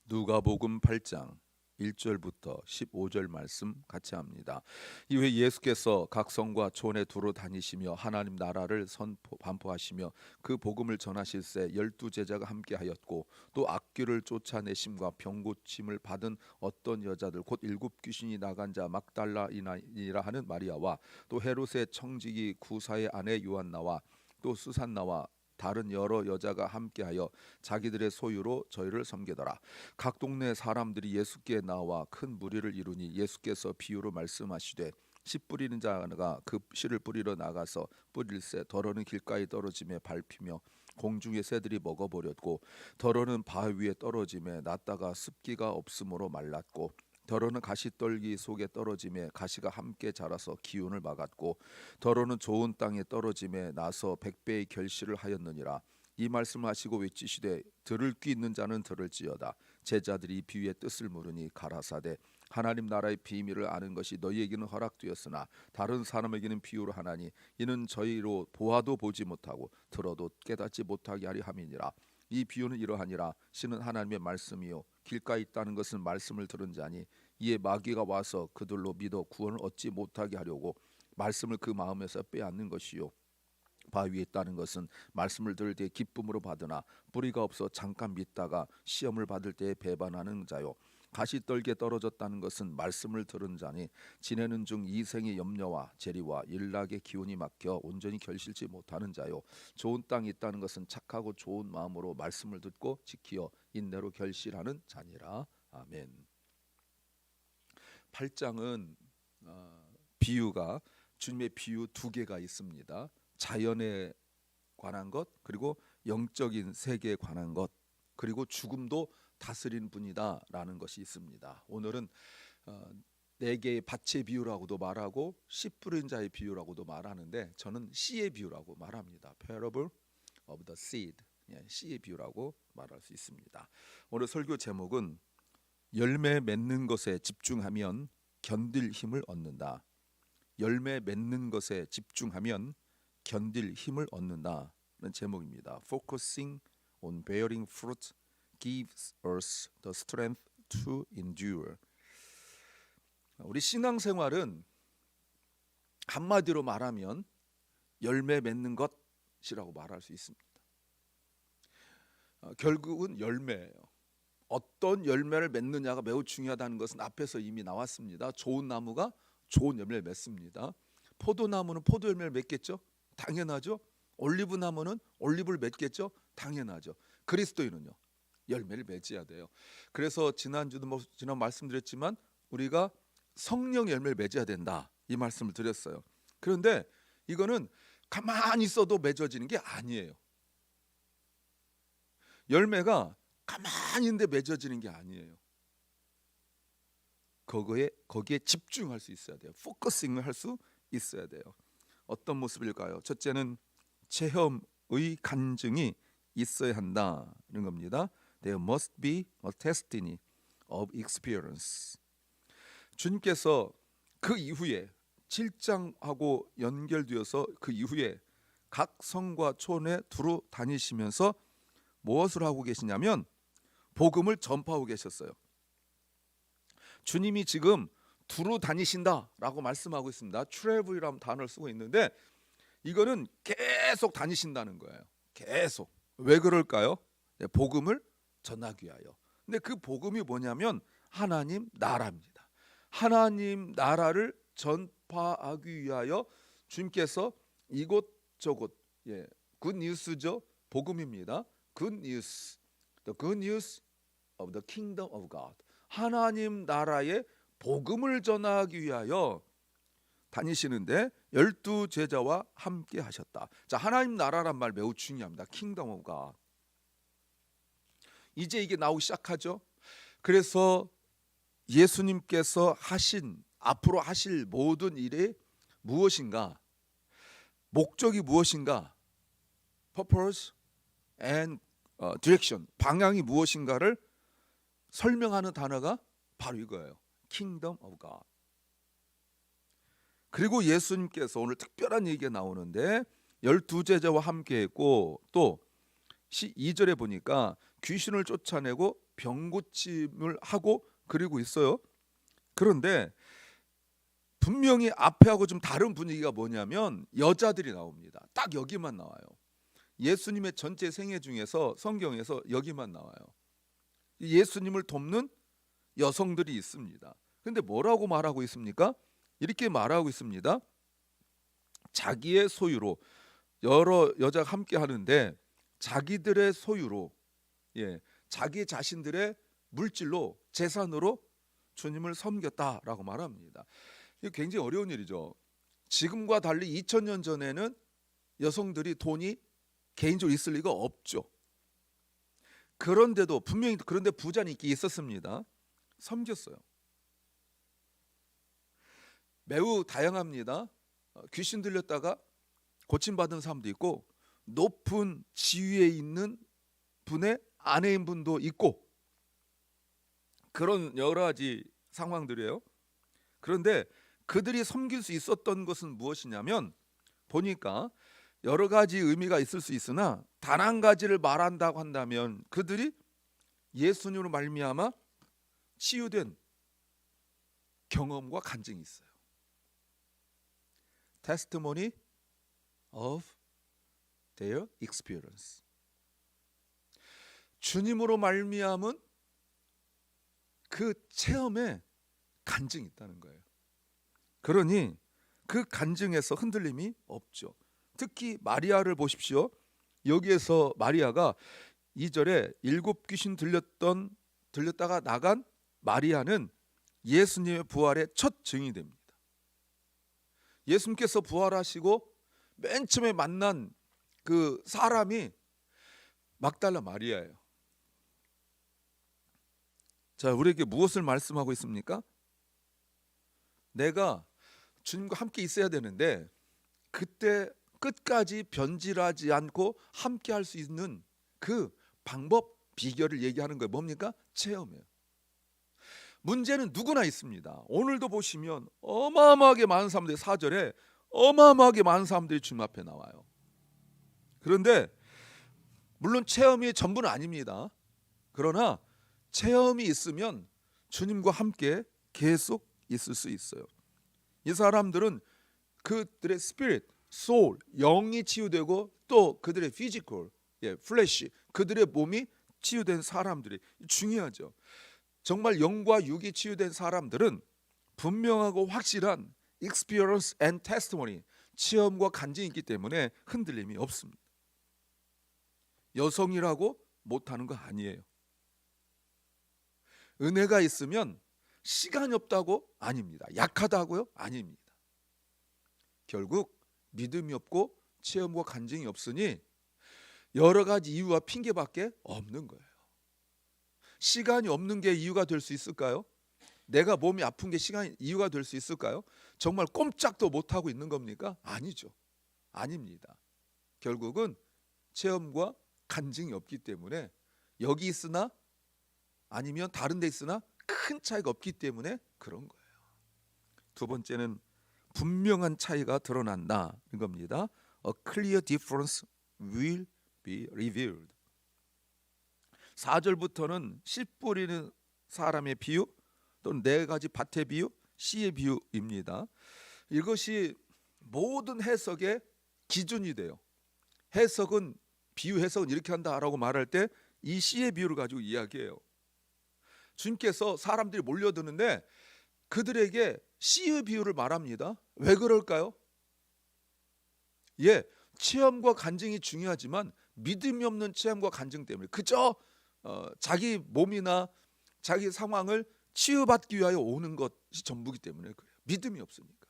누가복음 8장 1절부터 15절 말씀 같이 합니다. 이후에 예수께서 각 성과 촌에 두루 다니시며 하나님 나라를 반포하시며 그 복음을 전하실새 12제자가 함께하였고 또 악귀를 쫓아내심과 병 고침을 받은 어떤 여자들 곧 7귀신이 나간 자 막달라이라 하는 마리아와 또 헤롯의 청지기 구사의 아내 요한나와 또 수산나와 다른 여러 여자가 함께하여 자기들의 소유로 저희를 섬기더라. 각 동네 사람들이 예수께 나와 큰 무리를 이루니 예수께서 비유로 말씀하시되 씨 뿌리는 자가 그 씨를 뿌리러 나가서 뿌릴새 더러는 길가에 떨어짐에 밟히며 공중의 새들이 먹어버렸고 더러는 바위 위에 떨어짐에 났다가 습기가 없으므로 말랐고 더러는 가시떨기 속에 떨어짐에 가시가 함께 자라서 기운을 막았고 더러는 좋은 땅에 떨어짐에 나서 100배의 결실을 하였느니라. 이 말씀을 하시고 외치시되 들을 귀 있는 자는 들을지어다. 제자들이 비유의 뜻을 물으니 가라사대 하나님 나라의 비밀을 아는 것이 너희에게는 허락되었으나 다른 사람에게는 비유로 하나니 이는 저희로 보아도 보지 못하고 들어도 깨닫지 못하게 하리 함이니라. 이 비유는 이러하니라. 씨는 하나님의 말씀이요 길가에 있다는 것은 말씀을 들은 자니 이에 마귀가 와서 그들로 믿어 구원을 얻지 못하게 하려고 말씀을 그 마음에서 빼앗는 것이요 바위에 있다는 것은 말씀을 들을 때 기쁨으로 받으나 뿌리가 없어 잠깐 믿다가 시험을 받을 때에 배반하는 자요 가시떨기에 떨어졌다는 것은 말씀을 들은 자니 지내는 중 이생의 염려와 재리와 일락의 기운이 막혀 온전히 결실치 못하는 자요 좋은 땅이 있다는 것은 착하고 좋은 마음으로 말씀을 듣고 지키어 인내로 결실하는 자니라. 아멘. 8장은 비유가 주님의 비유 두 개가 있습니다. 자연에 관한 것 그리고 영적인 세계에 관한 것 그리고 죽음도 다스리는 분이다라는 것이 있습니다. 오늘은 네 개의 밭의 비유라고도 말하고 씨 뿌린 자의 비유라고도 말하는데 저는 씨의 비유라고 말합니다. Parable of the seed, 씨의 비유라고 말할 수 있습니다. 오늘 설교 제목은 열매 맺는 것에 집중하면 견딜 힘을 얻는다. 열매 맺는 것에 집중하면 견딜 힘을 얻는다는 제목입니다. Focusing on bearing fruit gives us the strength to endure. 우리 신앙생활은 한마디로 말하면 열매 맺는 것이라고 말할 수 있습니다. 결국은 열매예요. 어떤 열매를 맺느냐가 매우 중요하다는 것은 앞에서 이미 나왔습니다. 좋은 나무가 좋은 열매를 맺습니다. 포도나무는 포도 열매를 맺겠죠? 당연하죠. 올리브 나무는 올리브를 맺겠죠? 당연하죠. 그리스도인은요 열매를 맺어야 돼요. 그래서 지난주도 지난 말씀드렸지만 우리가 성령 열매를 맺어야 된다 이 말씀을 드렸어요. 그런데 이거는 가만히 있어도 맺어지는 게 아니에요. 열매가 가만히 있는데 맺어지는 게 아니에요. 거기에 집중할 수 있어야 돼요. 포커싱을 할 수 있어야 돼요. 어떤 모습일까요? 첫째는 체험의 간증이 있어야 한다는 겁니다. There must be a testimony of experience. 주님께서 그 이후에 7장하고 연결되어서 그 이후에 각 성과 촌에 두루 다니시면서 무엇을 하고 계시냐면 복음을 전파하고 계셨어요. 주님이 지금 두루 다니신다라고 말씀하고 있습니다. travel이라는 단어를 쓰고 있는데 이거는 계속 다니신다는 거예요. 계속. 왜 그럴까요? 복음을 전하기 위하여. 근데 그 복음이 뭐냐면 하나님 나라입니다. 하나님 나라를 전파하기 위하여 주님께서 이곳저곳 굿 뉴스죠. 복음입니다. Good news, the good news of the kingdom of God. 하나님 나라의 복음을 전하기 위하여 다니시는데 12제자와 함께 하셨다. 자, 하나님 나라란 말 매우 중요합니다. Kingdom of God. 이제 이게 나오기 시작하죠. 그래서 예수님께서 앞으로 하실 모든 일이 무엇인가? 목적이 무엇인가? Purpose and direction. 방향이 무엇인가를 설명하는 단어가 바로 이거예요. Kingdom of God. 그리고 예수님께서 오늘 특별한 얘기가 나오는데 12제자와 함께 했고 또 2절에 보니까 귀신을 쫓아내고 병 고침을 하고 그리고 있어요. 그런데 분명히 앞에하고 좀 다른 분위기가 뭐냐면 여자들이 나옵니다. 딱 여기만 나와요. 예수님의 전체 생애 중에서 성경에서 여기만 나와요. 예수님을 돕는 여성들이 있습니다. 근데 뭐라고 말하고 있습니까? 이렇게 말하고 있습니다. 자기의 소유로, 여러 여자가 함께 하는데 자기들의 소유로, 자기 자신들의 물질로, 재산으로 주님을 섬겼다라고 말합니다. 이게 굉장히 어려운 일이죠. 지금과 달리 2000년 전에는 여성들이 돈이 개인적으로 있을 리가 없죠. 그런데도 분명히 그런데 부자는 있긴 있었습니다. 섬겼어요. 매우 다양합니다. 귀신 들렸다가 고침받은 사람도 있고, 높은 지위에 있는 분의 아내인 분도 있고, 그런 여러 가지 상황들이에요. 그런데 그들이 섬길 수 있었던 것은 무엇이냐면, 보니까 여러 가지 의미가 있을 수 있으나 단 한 가지를 말한다고 한다면 그들이 예수님으로 말미암아 치유된 경험과 간증이 있어요. Testimony of their experience. 주님으로 말미암은 그 체험에 간증이 있다는 거예요. 그러니 그 간증에서 흔들림이 없죠. 특히 마리아를 보십시오. 여기에서 마리아가 2절에 7귀신 들렸다가 나간 마리아는 예수님의 부활의 첫 증인이 됩니다. 예수님께서 부활하시고 맨 처음에 만난 그 사람이 막달라 마리아예요. 자, 우리에게 무엇을 말씀하고 있습니까? 내가 주님과 함께 있어야 되는데 그때 끝까지 변질하지 않고 함께 할 수 있는 그 방법, 비결을 얘기하는 거예요. 뭡니까? 체험이에요. 문제는 누구나 있습니다. 오늘도 보시면 어마어마하게 많은 사람들이 4절에 어마어마하게 많은 사람들이 주님 앞에 나와요. 그런데 물론 체험이 전부는 아닙니다. 그러나 체험이 있으면 주님과 함께 계속 있을 수 있어요. 이 사람들은 그들의 스피릿, 소울, 영이 치유되고 또 그들의 피지컬, 플래시, 그들의 몸이 치유된 사람들이 중요하죠. 정말 영과 육이 치유된 사람들은 분명하고 확실한 experience and testimony, 체험과 간증이 있기 때문에 흔들림이 없습니다. 여성이라고 못하는 거 아니에요. 은혜가 있으면 시간이 없다고? 아닙니다. 약하다고요? 아닙니다. 결국 믿음이 없고 체험과 간증이 없으니 여러 가지 이유와 핑계밖에 없는 거예요. 시간이 없는 게 이유가 될 수 있을까요? 내가 몸이 아픈 게 이유가 될 수 있을까요? 정말 꼼짝도 못하고 있는 겁니까? 아니죠. 아닙니다. 결국은 체험과 간증이 없기 때문에 여기 있으나 아니면 다른 데 있으나 큰 차이가 없기 때문에 그런 거예요. 두 번째는 분명한 차이가 드러난다 이겁니다. A clear difference will be revealed. 4절부터는 씨 뿌리는 사람의 비유, 또는 4가지 밭의 비유, 씨의 비유입니다. 이것이 모든 해석의 기준이 돼요. 해석은 비유 해석은 이렇게 한다라고 말할 때 이 씨의 비유를 가지고 이야기해요. 주님께서 사람들이 몰려드는데 그들에게 씨의 비유를 말합니다. 왜 그럴까요? 체험과 간증이 중요하지만 믿음이 없는 체험과 간증 때문에 그저 자기 몸이나 자기 상황을 치유받기 위하여 오는 것이 전부기 때문에 그래요. 믿음이 없으니까.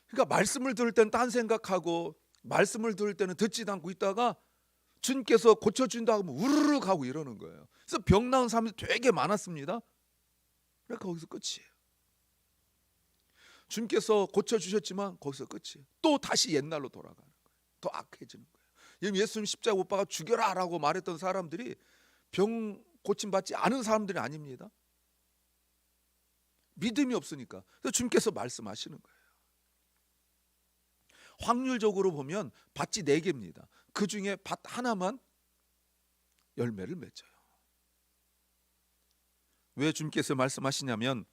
그러니까 말씀을 들을 때는 딴 생각하고 말씀을 들을 때는 듣지도 않고 있다가 주님께서 고쳐준다고 하면 우르르 가고 이러는 거예요. 그래서 병 나은 사람들이 되게 많았습니다. 그러니까 거기서 끝이에요. 주님께서 고쳐주셨지만 거기서 끝이에요. 또 다시 옛날로 돌아가는 거예요. 더 악해지는 거예요. 예수님 십자가 못 박아 죽여라 라고 말했던 사람들이 병 고침받지 않은 사람들이 아닙니다. 믿음이 없으니까. 그래서 주님께서 말씀하시는 거예요. 확률적으로 보면 밭이 4개입니다. 그 중에 밭 하나만 열매를 맺어요. 왜 주님께서 말씀하시냐면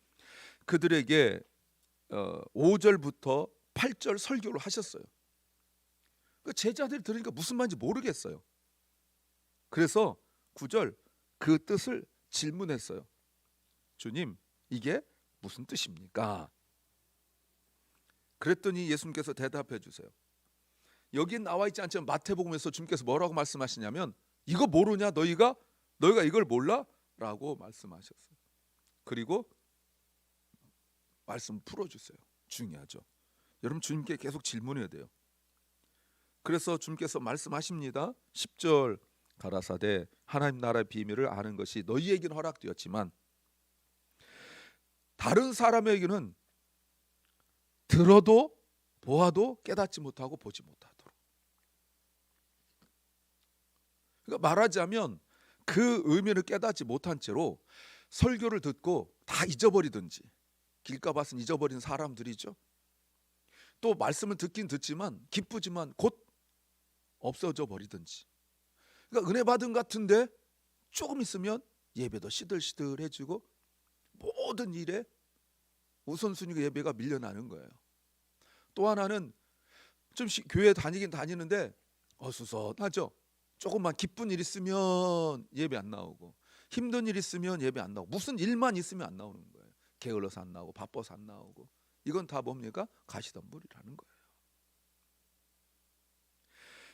그들에게 5절부터 8절 설교를 하셨어요. 그 제자들이 들으니까 무슨 말인지 모르겠어요. 그래서 9절 그 뜻을 질문했어요. 주님, 이게 무슨 뜻입니까? 그랬더니 예수님께서 대답해 주세요. 여기 나와 있지 않지만 마태복음에서 주님께서 뭐라고 말씀하시냐면 이거 모르냐 너희가 이걸 몰라? 라고 말씀하셨어요. 그리고 말씀 풀어주세요. 중요하죠. 여러분 주님께 계속 질문해야 돼요. 그래서 주님께서 말씀하십니다. 10절 가라사대 하나님 나라의 비밀을 아는 것이 너희에게는 허락되었지만 다른 사람에게는 들어도 보아도 깨닫지 못하고 보지 못하도록. 그러니까 말하자면 그 의미를 깨닫지 못한 채로 설교를 듣고 다 잊어버리든지 길가밭은 잊어버린 사람들이죠. 또 말씀을 듣긴 듣지만 기쁘지만 곧 없어져 버리든지. 그러니까 은혜 받은 같은데 조금 있으면 예배도 시들시들해지고 모든 일에 우선순위가 예배가 밀려나는 거예요. 또 하나는 좀 교회 다니긴 다니는데 어수선하죠. 조금만 기쁜 일 있으면 예배 안 나오고 힘든 일 있으면 예배 안 나오고 무슨 일만 있으면 안 나오는 거예요. 게을러서 안 나오고 바빠서 안 나오고. 이건 다 뭡니까? 가시덤불이라는 거예요.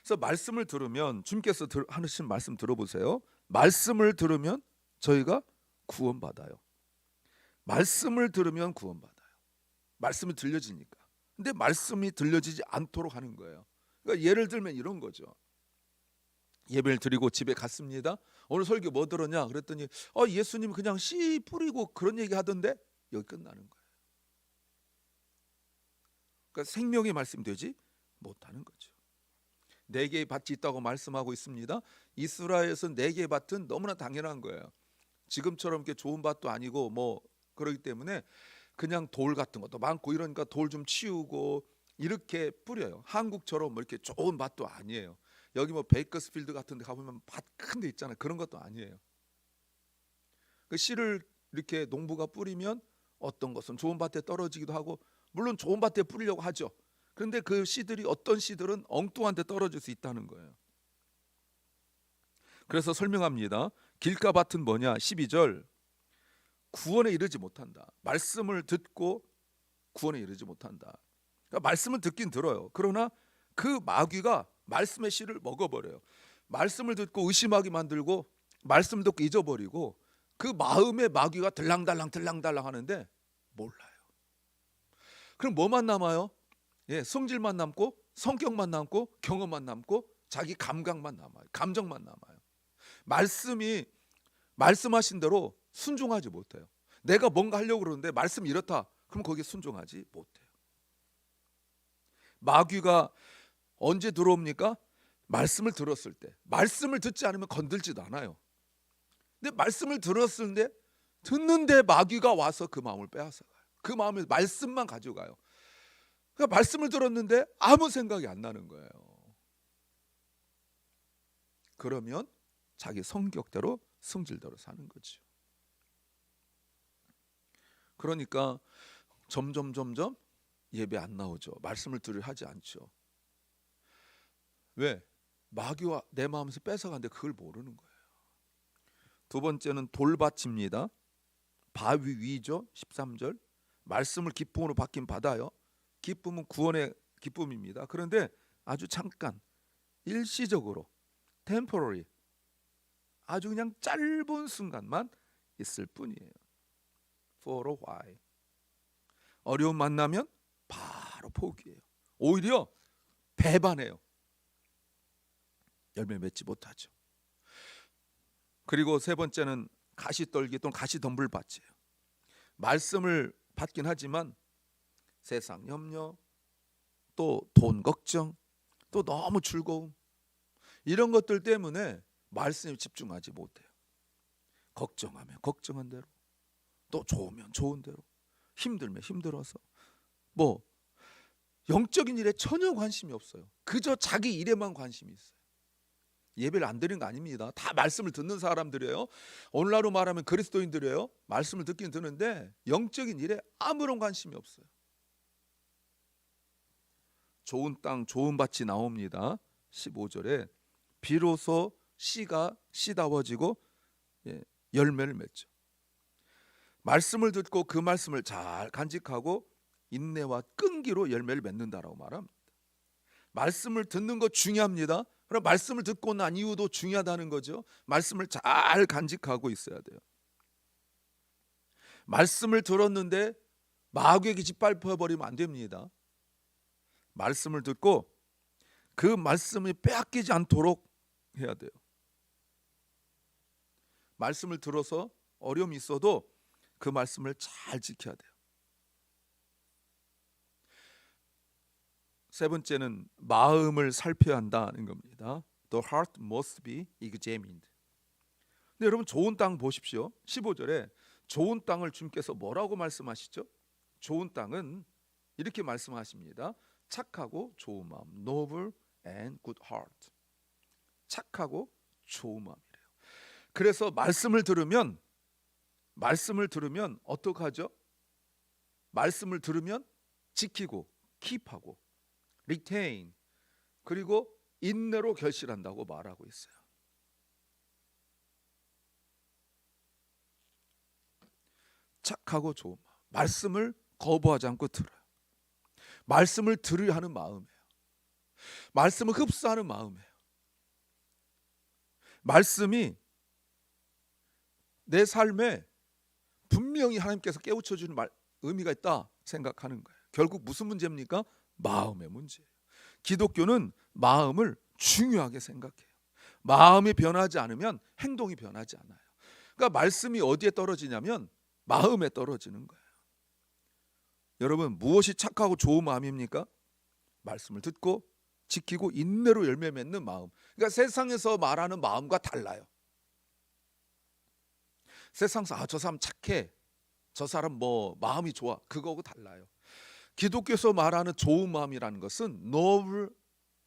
그래서 말씀을 들으면 주님께서 하시는 말씀 들어보세요. 말씀을 들으면 저희가 구원받아요. 말씀을 들으면 구원받아요. 말씀이 들려지니까. 근데 말씀이 들려지지 않도록 하는 거예요. 그러니까 예를 들면 이런 거죠. 예배를 드리고 집에 갔습니다. 오늘 설교 뭐 들었냐? 그랬더니 예수님 그냥 씨 뿌리고 그런 얘기 하던데 여기 끝나는 거예요. 그러니까 생명의 말씀이 되지 못하는 거죠. 4개의 밭이 있다고 말씀하고 있습니다. 이스라엘에서 4개의 밭은 너무나 당연한 거예요. 지금처럼 이렇게 좋은 밭도 아니고 뭐 그러기 때문에 그냥 돌 같은 것도 많고 이러니까 돌 좀 치우고 이렇게 뿌려요. 한국처럼 뭐 이렇게 좋은 밭도 아니에요. 여기 뭐 베이커스필드 같은 데 가보면 밭 큰 데 있잖아요. 그런 것도 아니에요. 그 씨를 이렇게 농부가 뿌리면 어떤 것은 좋은 밭에 떨어지기도 하고 물론 좋은 밭에 뿌리려고 하죠. 그런데 그 씨들이 어떤 씨들은 엉뚱한 데 떨어질 수 있다는 거예요. 그래서 설명합니다. 길가밭은 뭐냐? 12절 구원에 이르지 못한다. 말씀을 듣고 구원에 이르지 못한다. 그러니까 말씀을 듣긴 들어요. 그러나 그 마귀가 말씀의 씨를 먹어버려요. 말씀을 듣고 의심하게 만들고 말씀을 듣고 잊어버리고 그 마음의 마귀가 들랑달랑 하는데 몰라요. 그럼 뭐만 남아요? 성질만 남고 성격만 남고 경험만 남고 자기 감각만 남아요. 감정만 남아요. 말씀이 말씀하신 대로 순종하지 못해요. 내가 뭔가 하려고 그러는데 말씀이 이렇다. 그럼 거기에 순종하지 못해요. 마귀가 언제 들어옵니까? 말씀을 들었을 때. 말씀을 듣지 않으면 건들지도 않아요. 근데 말씀을 들었을 때 듣는데 마귀가 와서 그 마음을 빼앗아가요. 그 마음을 말씀만 가져가요. 그러니까 말씀을 들었는데 아무 생각이 안 나는 거예요. 그러면 자기 성격대로 성질대로 사는 거죠. 그러니까 점점 예배 안 나오죠. 말씀을 들으려 하지 않죠. 왜? 마귀와 내 마음에서 뺏어가는데 그걸 모르는 거예요. 두 번째는 돌밭입니다. 바위 위죠. 13절 말씀을 기쁨으로 받긴 받아요. 기쁨은 구원의 기쁨입니다. 그런데 아주 잠깐 일시적으로 temporary 아주 그냥 짧은 순간만 있을 뿐이에요. For a while. 어려움 만나면 바로 포기해요. 오히려 배반해요. 열매 맺지 못하죠. 그리고 세 번째는 가시떨기 또는 가시덤불밭이에요. 말씀을 받긴 하지만 세상 염려, 또 돈 걱정, 또 너무 즐거움 이런 것들 때문에 말씀에 집중하지 못해요. 걱정하면 걱정한 대로, 또 좋으면 좋은 대로, 힘들면 힘들어서 뭐 영적인 일에 전혀 관심이 없어요. 그저 자기 일에만 관심이 있어요. 예배를 안 드리는 거 아닙니다. 다 말씀을 듣는 사람들이에요. 오늘날로 말하면 그리스도인들이에요. 말씀을 듣긴 듣는데 영적인 일에 아무런 관심이 없어요. 좋은 땅 좋은 밭이 나옵니다. 15절에 비로소 씨가 씨다워지고 열매를 맺죠. 말씀을 듣고 그 말씀을 잘 간직하고 인내와 끈기로 열매를 맺는다라고 말합니다. 말씀을 듣는 거 중요합니다. 그럼 말씀을 듣고 난 이유도 중요하다는 거죠. 말씀을 잘 간직하고 있어야 돼요. 말씀을 들었는데 마귀에게 짓밟혀버리면 안 됩니다. 말씀을 듣고 그 말씀이 빼앗기지 않도록 해야 돼요. 말씀을 들어서 어려움이 있어도 그 말씀을 잘 지켜야 돼요. 세 번째는 마음을 살펴야 한다는 겁니다. The heart must be examined. 근데 여러분 좋은 땅 보십시오. 15절에 좋은 땅을 주님께서 뭐라고 말씀하시죠? 좋은 땅은 이렇게 말씀하십니다. 착하고 좋은 마음, noble and good heart. 착하고 좋은 마음이래요. 그래서 말씀을 들으면 어떻게 하죠? 말씀을 들으면 지키고 keep하고 retain 그리고 인내로 결실한다고 말하고 있어요. 착하고 좋은 마음, 말씀을 거부하지 않고 들어요. 말씀을 들으려 하는 마음이에요. 말씀을 흡수하는 마음이에요. 말씀이 내 삶에 분명히 하나님께서 깨우쳐주는 의미가 있다 생각하는 거예요. 결국 무슨 문제입니까? 마음의 문제예요. 기독교는 마음을 중요하게 생각해요. 마음이 변하지 않으면 행동이 변하지 않아요. 그러니까 말씀이 어디에 떨어지냐면 마음에 떨어지는 거예요. 여러분 무엇이 착하고 좋은 마음입니까? 말씀을 듣고 지키고 인내로 열매 맺는 마음. 그러니까 세상에서 말하는 마음과 달라요. 세상에서 저 사람 착해, 저 사람 뭐 마음이 좋아, 그거하고 달라요. 기독교에서 말하는 좋은 마음이라는 것은 noble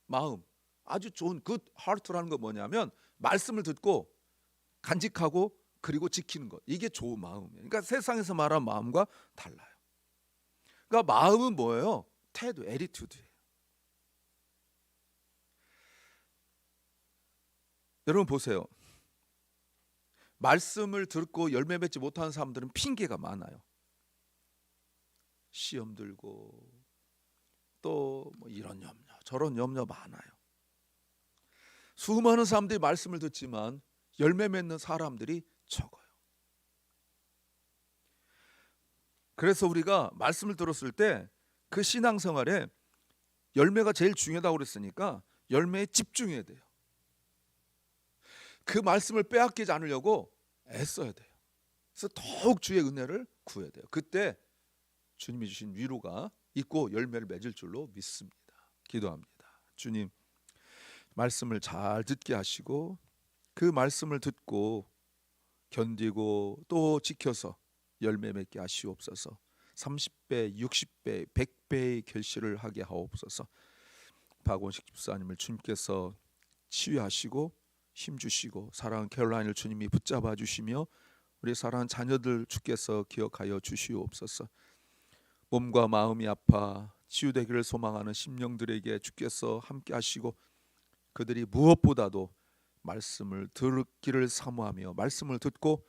마음, 아주 좋은 good heart라는 건 뭐냐면 말씀을 듣고 간직하고 그리고 지키는 것, 이게 좋은 마음이에요. 그러니까 세상에서 말하는 마음과 달라요. 그러니까 마음은 뭐예요? 태도, attitude예요. 여러분 보세요. 말씀을 듣고 열매 맺지 못하는 사람들은 핑계가 많아요. 시험 들고 또 뭐 이런 염려 저런 염려 많아요. 수많은 사람들이 말씀을 듣지만 열매 맺는 사람들이 적어요. 그래서 우리가 말씀을 들었을 때 그 신앙생활에 열매가 제일 중요하다고 그랬으니까 열매에 집중해야 돼요. 그 말씀을 빼앗기지 않으려고 애써야 돼요. 그래서 더욱 주의 은혜를 구해야 돼요. 그때 주님이 주신 위로가 있고 열매를 맺을 줄로 믿습니다. 기도합니다. 주님, 말씀을 잘 듣게 하시고 그 말씀을 듣고 견디고 또 지켜서 열매 맺게 하시옵소서. 30배, 60배, 100배의 결실을 하게 하옵소서. 박원식 집사님을 주님께서 치유하시고 힘주시고 사랑하는 캐롤라인을 주님이 붙잡아 주시며 우리 사랑하는 자녀들 주께서 기억하여 주시옵소서. 몸과 마음이 아파 치유되기를 소망하는 심령들에게 주께서 함께 하시고 그들이 무엇보다도 말씀을 듣기를 사모하며 말씀을 듣고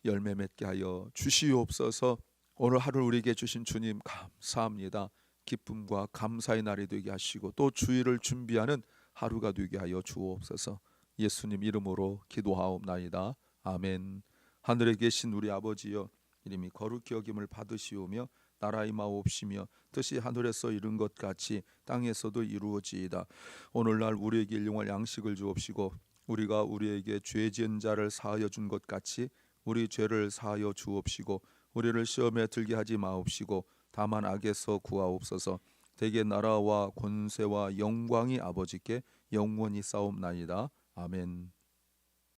열매 맺게 하여 주시옵소서. 오늘 하루 우리에게 주신 주님 감사합니다. 기쁨과 감사의 날이 되게 하시고 또 주일을 준비하는 하루가 되게 하여 주옵소서. 예수님 이름으로 기도하옵나이다. 아멘. 하늘에 계신 우리 아버지여, 이름이 거룩히 여김을 받으시오며 나라 임하옵시며 뜻이 하늘에서 이룬 것 같이 땅에서도 이루어지이다. 오늘날 우리에게 일용할 양식을 주옵시고 우리가 우리에게 죄 지은 자를 사하여 준 것 같이 우리 죄를 사하여 주옵시고 우리를 시험에 들게 하지 마옵시고 다만 악에서 구하옵소서. 대개 나라와 권세와 영광이 아버지께 영원히 싸움나이다. 아멘.